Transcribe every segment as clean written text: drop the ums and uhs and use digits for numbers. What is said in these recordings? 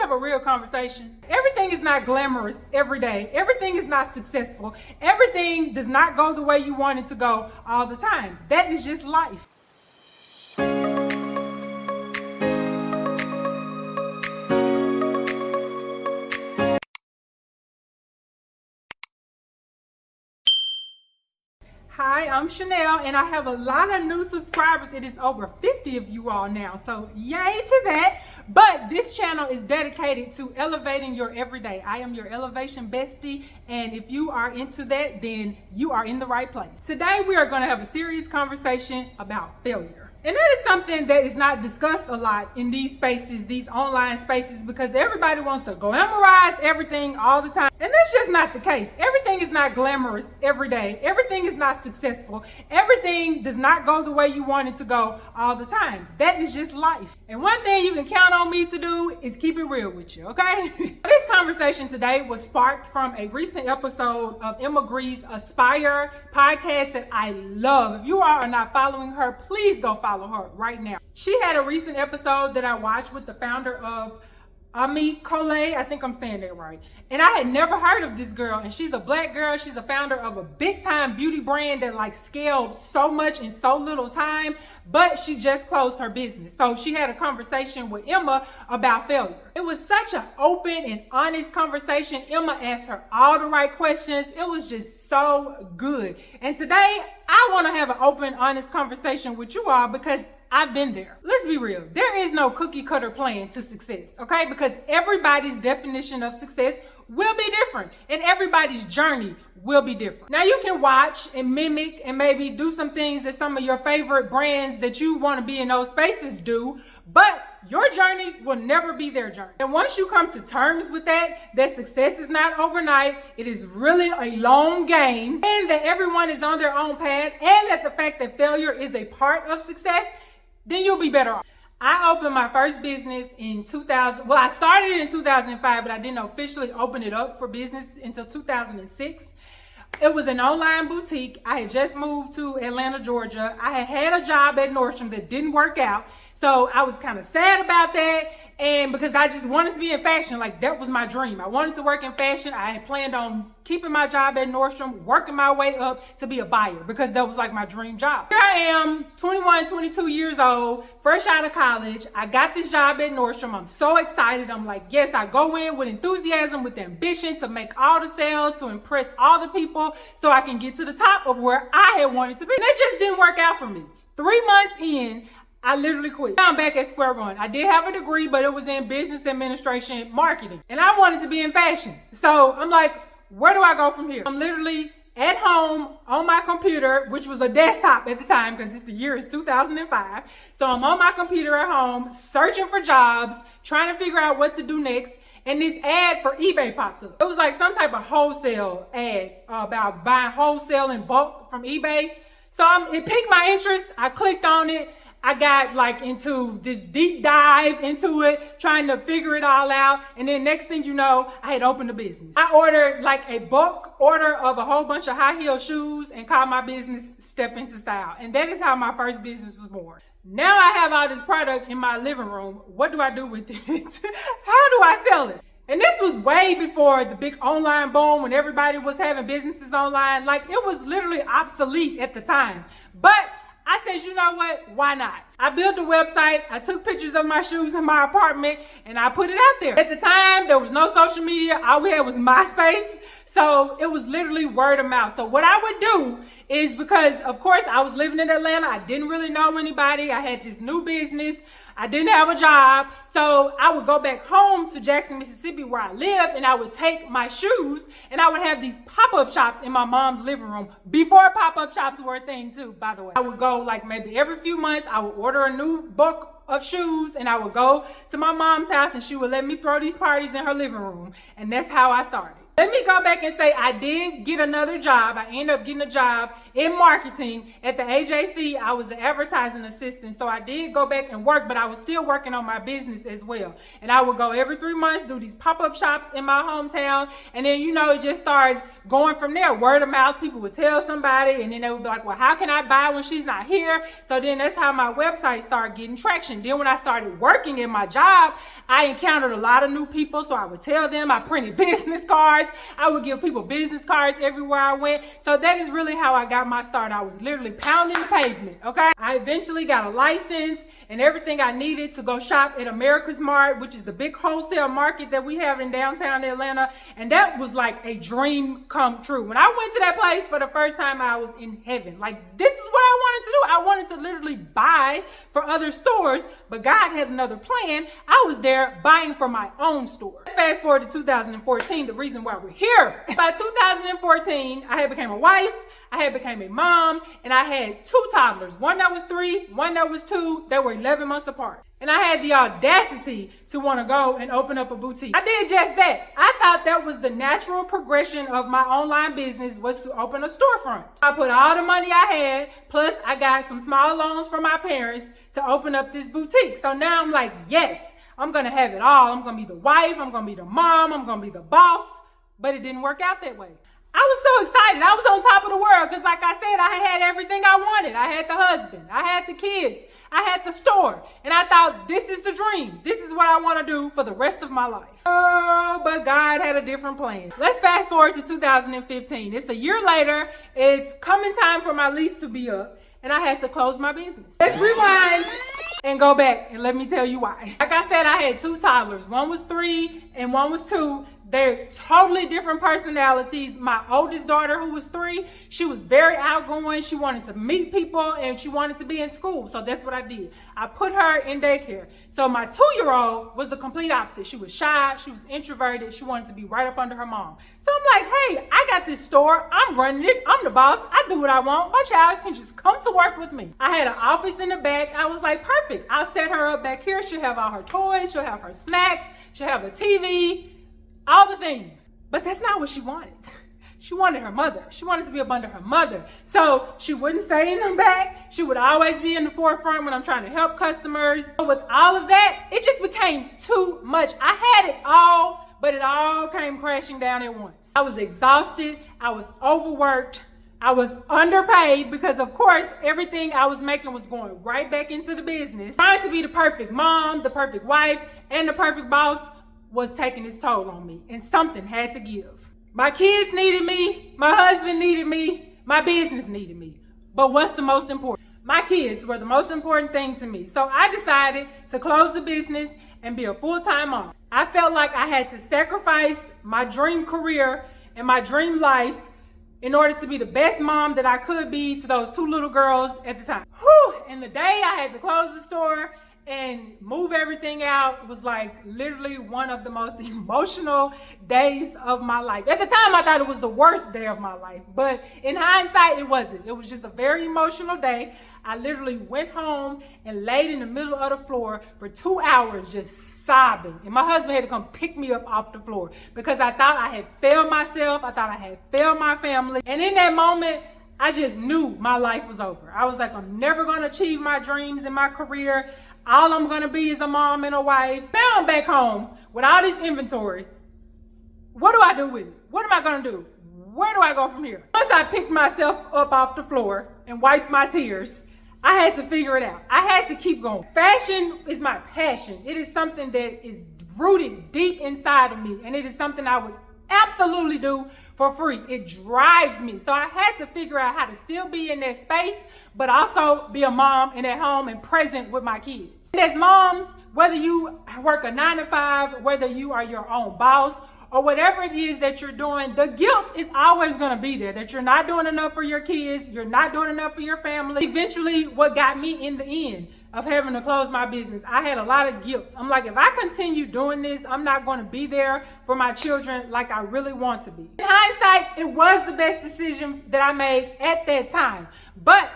have a real conversation? Everything is not glamorous every day. Everything is not successful. Everything does not go the way you want it to go all the time. That is just life. Hi, I'm Chenelle, and I have a lot of new subscribers. It is over 50 of you all now, so yay to that. But this channel is dedicated to elevating your everyday. I am your elevation bestie, and if you are into that, then you are in the right place. Today, we are going to have a serious conversation about failure. And that is something that is not discussed a lot in these spaces, these online spaces, because everybody wants to glamorize everything all the time. And that's just not the case. Everything is not glamorous every day. Everything is not successful. Everything does not go the way you want it to go all the time. That is just life. And one thing you can count on me to do is keep it real with you, okay? This conversation today was sparked from a recent episode of Emma Grede's Aspire podcast that I love. If you are not following her, please go follow her right now. She had a recent episode that I watched with the founder of Ami Coley. I think I'm saying that right. And I had never heard of this girl, and she's a black girl. She's a founder of a big time beauty brand that like scaled so much in so little time, but she just closed her business. So she had a conversation with Emma about failure. It was such an open and honest conversation. Emma asked her all the right questions. It was just so good. And today I want to have an open, honest conversation with you all because I've been there. Let's be real. There is no cookie cutter plan to success, okay? Because everybody's definition of success will be different and everybody's journey will be different. Now you can watch and mimic and maybe do some things that some of your favorite brands that you want to be in those spaces do, but your journey will never be their journey. And once you come to terms with that success is not overnight, it is really a long game, and that everyone is on their own path, and that the fact that failure is a part of success, then you'll be better off. I opened my first business in 2000. Well, I started it in 2005, but I didn't officially open it up for business until 2006. It was an online boutique. I had just moved to Atlanta, Georgia. I had a job at Nordstrom that didn't work out. So I was kind of sad about that. And because I just wanted to be in fashion, like that was my dream. I wanted to work in fashion. I had planned on keeping my job at Nordstrom, working my way up to be a buyer because that was like my dream job. Here I am, 21, 22 years old, fresh out of college. I got this job at Nordstrom. I'm so excited. I'm like, yes, I go in with enthusiasm, with ambition to make all the sales, to impress all the people so I can get to the top of where I had wanted to be. And that just didn't work out for me. 3 months in, I literally quit. Now I'm back at square one. I did have a degree, but it was in business administration marketing. And I wanted to be in fashion. So I'm like, where do I go from here? I'm literally at home on my computer, which was a desktop at the time because the year is 2005. So I'm on my computer at home, searching for jobs, trying to figure out what to do next. And this ad for eBay pops up. It was like some type of wholesale ad about buying wholesale in bulk from eBay. So it piqued my interest. I clicked on it. I got like into this deep dive into it, trying to figure it all out. And then next thing you know, I had opened a business. I ordered like a bulk order of a whole bunch of high heel shoes and called my business Step Into Style. And that is how my first business was born. Now I have all this product in my living room. What do I do with it? How do I sell it? And this was way before the big online boom when everybody was having businesses online. Like it was literally obsolete at the time. But I said, you know what? Why not? I built a website. I took pictures of my shoes in my apartment and I put it out there. At the time, there was no social media. All we had was MySpace. So it was literally word of mouth. So what I would do is, because of course I was living in Atlanta, I didn't really know anybody. I had this new business. I didn't have a job. So I would go back home to Jackson, Mississippi where I lived, and I would take my shoes and I would have these pop-up shops in my mom's living room before pop-up shops were a thing too, by the way. I would go like maybe every few months, I would order a new bulk of shoes and I would go to my mom's house and she would let me throw these parties in her living room. And that's how I started. Let me go back and say I did get another job. I ended up getting a job in marketing at the AJC. I was an advertising assistant. So I did go back and work, but I was still working on my business as well. And I would go every 3 months, do these pop-up shops in my hometown. And then, it just started going from there. Word of mouth, people would tell somebody, and then they would be like, well, how can I buy when she's not here? So then that's how my website started getting traction. Then when I started working in my job, I encountered a lot of new people. So I would tell them, I printed business cards. I would give people business cards everywhere I went. So that is really how I got my start. I was literally pounding the pavement, okay? I eventually got a license and everything I needed to go shop at America's Mart, which is the big wholesale market that we have in downtown Atlanta. And that was like a dream come true. When I went to that place for the first time, I was in heaven. Like, this is what I wanted to do. I wanted to literally buy for other stores, but God had another plan. I was there buying for my own store. Let's fast forward to 2014, the reason why we're here. By 2014, I had became a wife, I had became a mom, and I had 2 toddlers. One that was 3, one that was 2. They were 11 months apart. And I had the audacity to want to go and open up a boutique. I did just that. I thought that was the natural progression of my online business, was to open a storefront. I put all the money I had, plus I got some small loans from my parents to open up this boutique. So now I'm like, yes, I'm going to have it all. I'm going to be the wife. I'm going to be the mom. I'm going to be the boss. But it didn't work out that way. I was so excited. I was on top of the world because, like I said, I had everything I wanted. I had the husband. I had the kids. I had the store. And I thought, this is the dream. This is what I want to do for the rest of my life. Oh, but God had a different plan. Let's fast forward to 2015. It's a year later. It's coming time for my lease to be up. And I had to close my business. Let's rewind and go back and let me tell you why. Like I said, I had 2 toddlers. One was 3 and one was 2. They're totally different personalities. My oldest daughter, who was 3, she was very outgoing. She wanted to meet people and she wanted to be in school. So that's what I did. I put her in daycare. So my 2-year-old was the complete opposite. She was shy. She was introverted. She wanted to be right up under her mom. So I'm like, hey, I got this store. I'm running it. I'm the boss. I do what I want. My child can just come to work with me. I had an office in the back. I was like, perfect. I'll set her up back here. She'll have all her toys. She'll have her snacks. She'll have a TV. All the things. But that's not what she wanted. She wanted her mother. She wanted to be up under her mother. So she wouldn't stay in the back. She would always be in the forefront when I'm trying to help customers. But with all of that, it just became too much. I had it all, but it all came crashing down at once. I was exhausted. I was overworked. I was underpaid because, of course, everything I was making was going right back into the business. Trying to be the perfect mom, the perfect wife, and the perfect boss was taking its toll on me, and something had to give. My kids needed me, my husband needed me, my business needed me. But what's the most important? My kids were the most important thing to me. So I decided to close the business and be a full-time mom. I felt like I had to sacrifice my dream career and my dream life in order to be the best mom that I could be to those 2 little girls at the time. Whew! And the day I had to close the store and move everything out was like literally one of the most emotional days of my life. At the time, I thought it was the worst day of my life, but in hindsight, it wasn't. It was just a very emotional day. I literally went home and laid in the middle of the floor for 2 hours just sobbing. And my husband had to come pick me up off the floor because I thought I had failed myself. I thought I had failed my family. And in that moment, I just knew my life was over. I was like, I'm never going to achieve my dreams in my career. All I'm going to be is a mom and a wife. Now I'm back home with all this inventory. What do I do with it? What am I going to do? Where do I go from here? Once I picked myself up off the floor and wiped my tears, I had to figure it out. I had to keep going. Fashion is my passion. It is something that is rooted deep inside of me, and it is something I would absolutely do for free. It drives me. So I had to figure out how to still be in that space, but also be a mom and at home and present with my kids. And as moms, whether you work a 9 to 5, whether you are your own boss, or whatever it is that you're doing, the guilt is always going to be there that you're not doing enough for your kids, you're not doing enough for your family. Eventually, what got me in the end of having to close my business, I had a lot of guilt. I'm like, if I continue doing this, I'm not going to be there for my children like I really want to be. In hindsight, it was the best decision that I made at that time. But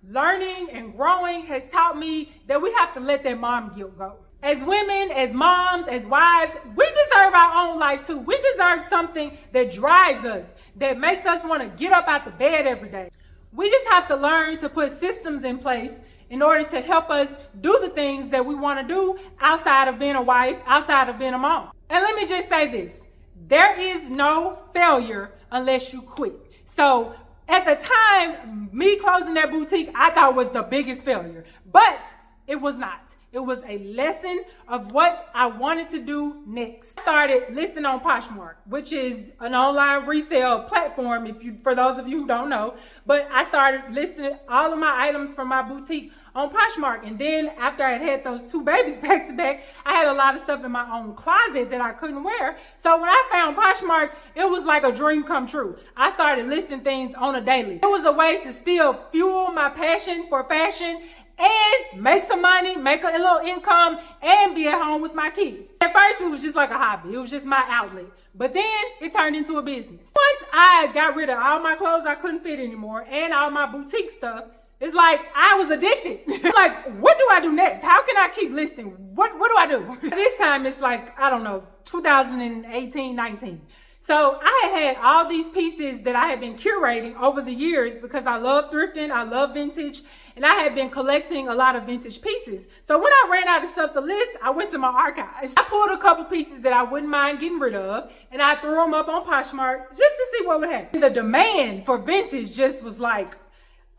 learning and growing has taught me that we have to let that mom guilt go. As women, as moms, as wives, we deserve our own life too. We deserve something that drives us, that makes us want to get up out the bed every day. We just have to learn to put systems in place in order to help us do the things that we want to do outside of being a wife, outside of being a mom. And let me just say this. There is no failure unless you quit. So at the time, me closing that boutique, I thought was the biggest failure, but it was not. It was a lesson of what I wanted to do next. I started listing on Poshmark, which is an online resale platform, for those of you who don't know. But I started listing all of my items from my boutique on Poshmark. And then after I had those 2 babies back to back, I had a lot of stuff in my own closet that I couldn't wear. So when I found Poshmark, it was like a dream come true. I started listing things on a daily. It was a way to still fuel my passion for fashion and make some money, make a little income, and be at home with my kids. At first, it was just like a hobby. It was just my outlet. But then it turned into a business. Once I got rid of all my clothes I couldn't fit anymore and all my boutique stuff, it's like I was addicted. Like, what do I do next? How can I keep listing? What do I do? This time it's like, I don't know, 2018, 19. So I had all these pieces that I had been curating over the years because I love thrifting, I love vintage, and I had been collecting a lot of vintage pieces. So when I ran out of stuff to list, I went to my archives. I pulled a couple pieces that I wouldn't mind getting rid of, and I threw them up on Poshmark just to see what would happen. The demand for vintage just was like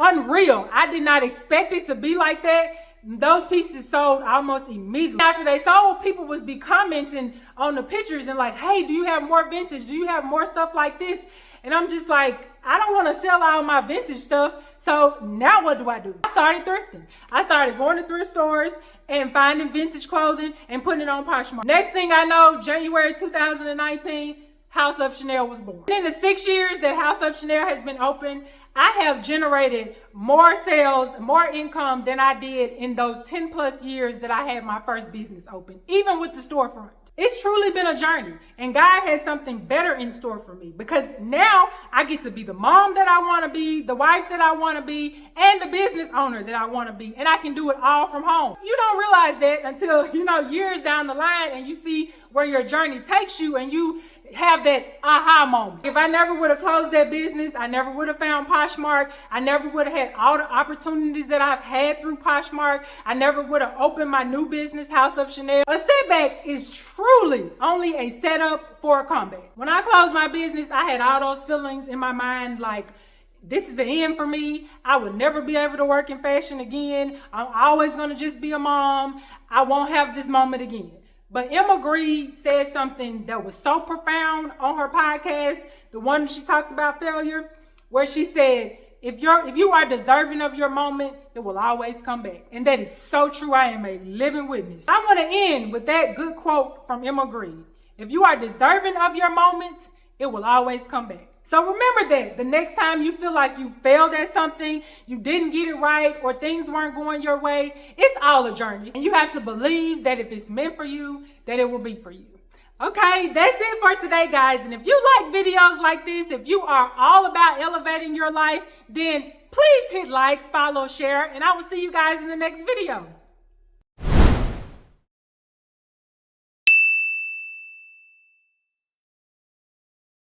unreal. I did not expect it to be like that. Those pieces sold almost immediately. After they sold, people would be commenting on the pictures and like, hey, do you have more vintage? Do you have more stuff like this? And I'm just like, I don't want to sell all my vintage stuff. So now what do? I started thrifting. I started going to thrift stores and finding vintage clothing and putting it on Poshmark. Next thing I know, January 2019, House of Chenelle was born. In the 6 years that House of Chenelle has been open, I have generated more sales, more income than I did in those 10 plus years that I had my first business open, even with the storefront. It's truly been a journey, and God has something better in store for me because now I get to be the mom that I want to be, the wife that I want to be, and the business owner that I want to be, and I can do it all from home. You don't realize that until, years down the line and you see where your journey takes you and you have that aha moment. If I never would have closed that business, I never would have found Poshmark. I never would have had all the opportunities that I've had through Poshmark. I never would have opened my new business, House of Chenelle. A setback is truly only a setup for a comeback. When I closed my business, I had all those feelings in my mind like, this is the end for me. I would never be able to work in fashion again. I'm always going to just be a mom. I won't have this moment again. But Emma Grede said something that was so profound on her podcast, the one she talked about failure, where she said, if you are deserving of your moment, it will always come back. And that is so true. I am a living witness. I want to end with that good quote from Emma Grede. If you are deserving of your moment, it will always come back. So remember that the next time you feel like you failed at something, you didn't get it right, or things weren't going your way, it's all a journey. And you have to believe that if it's meant for you, that it will be for you. Okay, that's it for today, guys. And if you like videos like this, if you are all about elevating your life, then please hit like, follow, share, and I will see you guys in the next video.